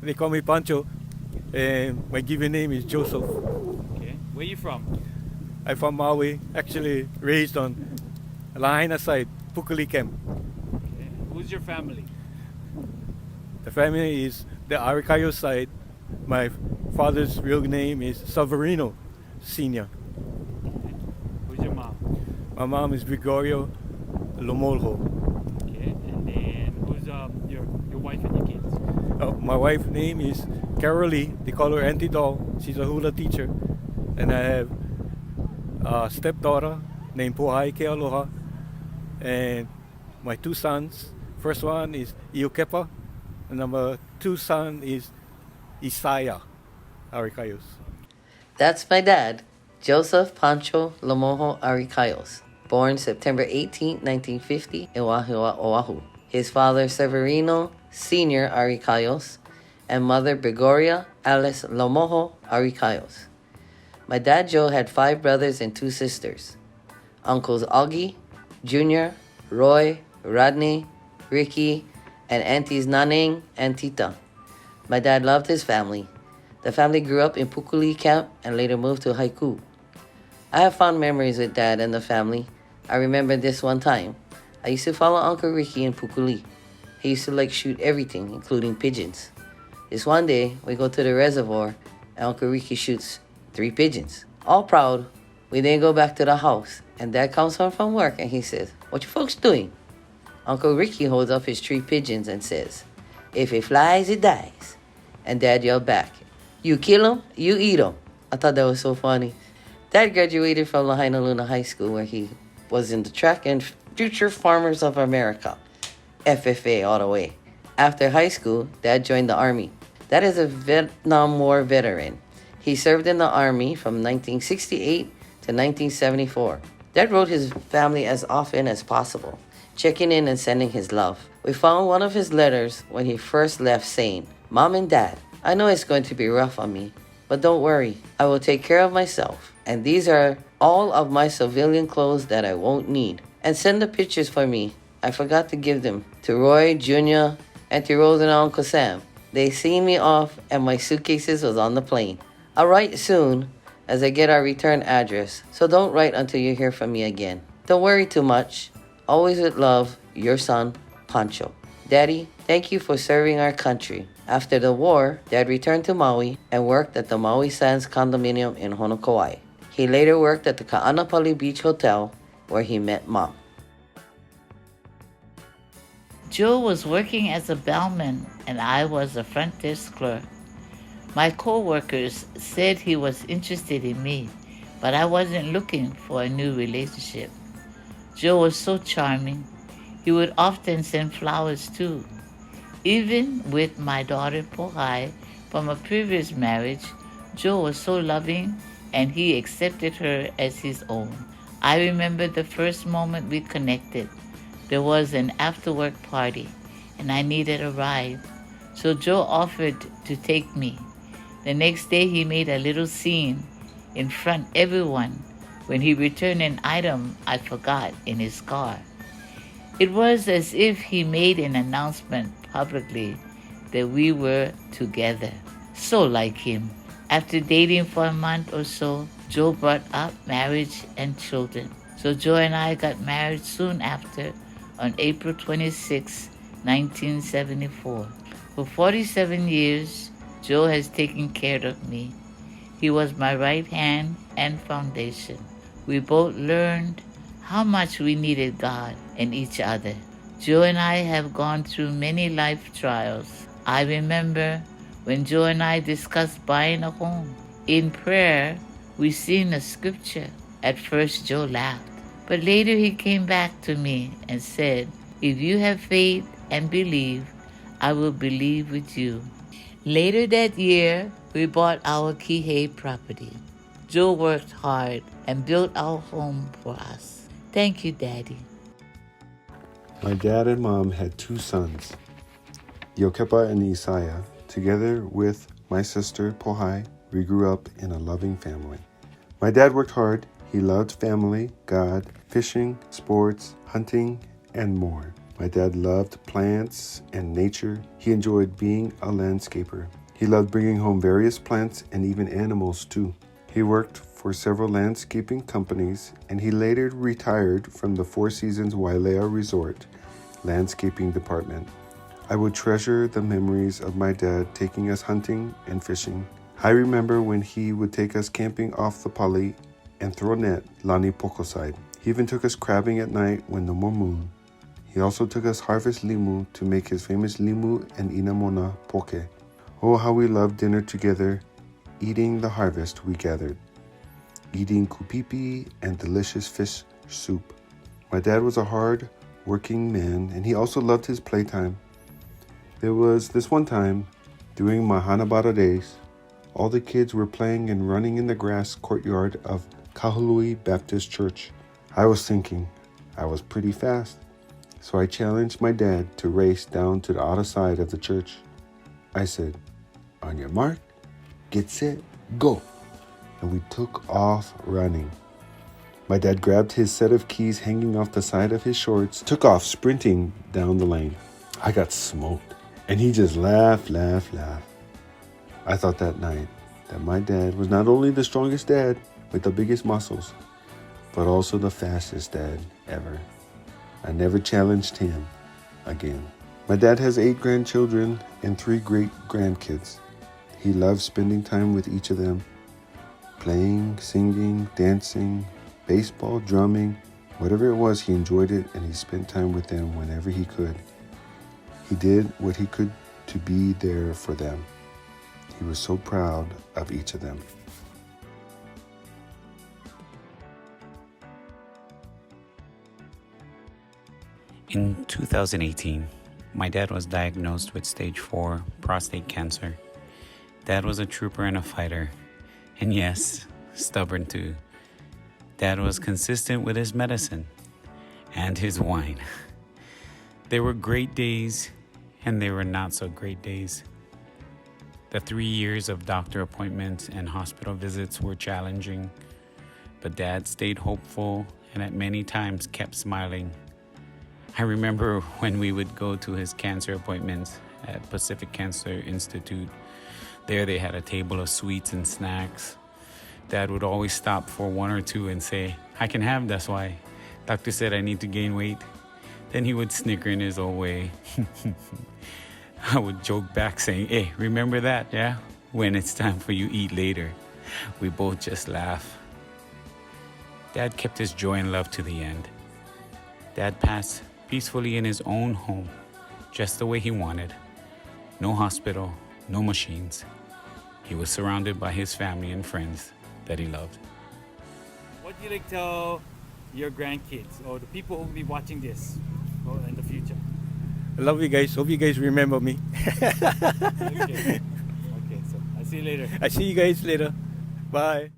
They call me Pancho, and my given name is Joseph. Okay. Where you from? I'm from Maui, actually raised on Lahaina side, Pukuli Camp. Okay. Who's your family? The family is the Aricayos side. My father's real name is Severino Senior. Okay. Who's your mom? My mom is Gregorio Lomolho. Okay. And then who's your wife and your kids? My wife's name is Carol Lee. They call her Auntie Doll. She's a hula teacher. And I have a stepdaughter named Pohai Kealoha. And my two sons. First one is Iokepa. And number two son is Isaiah Aricayos. That's my dad, Joseph Pancho Lomolho Aricayos, born September 18, 1950 in Wahua, Oahu. His father, Severino Senior Aricayos, and mother, Gregoria Alice Lomolho Aricayos. My dad, Joe, had 5 brothers and 2 sisters. Uncles Augie, Jr., Roy, Rodney, Ricky, and aunties Naneng and Tita. My dad loved his family. The family grew up in Pukuli Camp and later moved to Haiku. I have fond memories with Dad and the family. I remember this one time. I used to follow Uncle Ricky in Pukuli. He used to shoot everything, including pigeons. This one day, we go to the reservoir and Uncle Ricky shoots 3 pigeons. All proud, we then go back to the house and Dad comes home from work and he says, "What you folks doing?" Uncle Ricky holds up his 3 pigeons and says, "If it flies, it dies." And Dad yelled back, "You kill 'em, you eat 'em." I thought that was so funny. Dad graduated from Lahaina Luna High School where he was in the track and Future Farmers of America, FFA all the way. After high school, Dad joined the Army. Dad is a Vietnam War veteran. He served in the Army from 1968 to 1974. Dad wrote his family as often as possible, checking in and sending his love. We found one of his letters when he first left saying, "Mom and Dad, I know it's going to be rough on me, but don't worry, I will take care of myself. And these are all of my civilian clothes that I won't need. And send the pictures for me. I forgot to give them to Roy, Jr., Auntie Rose, and Uncle Sam. They seen me off and my suitcases was on the plane. I'll write soon as I get our return address, so don't write until you hear from me again. Don't worry too much. Always with love, your son, Pancho." Daddy, thank you for serving our country. After the war, Dad returned to Maui and worked at the Maui Sands condominium in Honokauai. He later worked at the Ka'anapali Beach Hotel where he met Mom. Joe was working as a bellman and I was a front desk clerk. My co-workers said he was interested in me, but I wasn't looking for a new relationship. Joe was so charming. He would often send flowers too. Even with my daughter Pohai from a previous marriage, Joe was so loving and he accepted her as his own. I remember the first moment we connected. There was an after-work party and I needed a ride. So Joe offered to take me. The next day he made a little scene in front of everyone when he returned an item I forgot in his car. It was as if he made an announcement publicly that we were together. So like him. After dating for a month or so, Joe brought up marriage and children. So Joe and I got married soon after on April 26, 1974. For 47 years, Joe has taken care of me. He was my right hand and foundation. We both learned how much we needed God and each other. Joe and I have gone through many life trials. I remember when Joe and I discussed buying a home. In prayer, we seen a scripture. At first, Joe laughed, but later he came back to me and said, "If you have faith and believe, I will believe with you." Later that year, we bought our Kihei property. Joe worked hard and built our home for us. Thank you, Daddy. My dad and mom had 2 sons, Iokepa and Isaiah. Together with my sister, Pohai, we grew up in a loving family. My dad worked hard. He loved family, God, fishing, sports, hunting, and more. My dad loved plants and nature. He enjoyed being a landscaper. He loved bringing home various plants and even animals too. He worked for several landscaping companies, and he later retired from the Four Seasons Wailea Resort landscaping department. I would treasure the memories of my dad taking us hunting and fishing. I remember when he would take us camping off the pali and throw a net lani pokoside. He even took us crabbing at night when no more moon. He also took us harvest limu to make his famous limu and inamona poke. Oh, how we loved dinner together, eating the harvest we gathered, eating kupipi and delicious fish soup. My dad was a hard-working man, and he also loved his playtime. There was this one time, during my Hanabata days, all the kids were playing and running in the grass courtyard of Kahului Baptist Church. I was thinking I was pretty fast, so I challenged my dad to race down to the other side of the church. I said, "On your mark, get set, go." And we took off running. My dad grabbed his set of keys hanging off the side of his shorts, took off sprinting down the lane. I got smoked, and he just laughed. I thought that night that my dad was not only the strongest dad with the biggest muscles, but also the fastest dad ever. I never challenged him again. My dad has 8 grandchildren and 3 great-grandkids. He loves spending time with each of them, playing, singing, dancing, baseball, drumming, whatever it was, he enjoyed it, and he spent time with them whenever he could. He did what he could to be there for them. He was so proud of each of them. In 2018, my dad was diagnosed with stage 4 prostate cancer. Dad was a trooper and a fighter, and yes, stubborn too. Dad was consistent with his medicine and his wine. There were great days, and there were not so great days. The 3 years of doctor appointments and hospital visits were challenging, but Dad stayed hopeful and at many times kept smiling. I remember when we would go to his cancer appointments at Pacific Cancer Institute. There they had a table of sweets and snacks. Dad would always stop for 1 or 2 and say, "I can have this, why? Doctor said I need to gain weight." Then he would snicker in his old way. I would joke back saying, "Hey, remember that, yeah? When it's time for you eat later." We both just laugh. Dad kept his joy and love to the end. Dad passed peacefully in his own home, just the way he wanted. No hospital, no machines. He was surrounded by his family and friends that he loved. What do you like tell your grandkids or the people who will be watching this in the future? I love you guys. Hope you guys remember me. Okay, so I'll see you later. I see you guys later. Bye.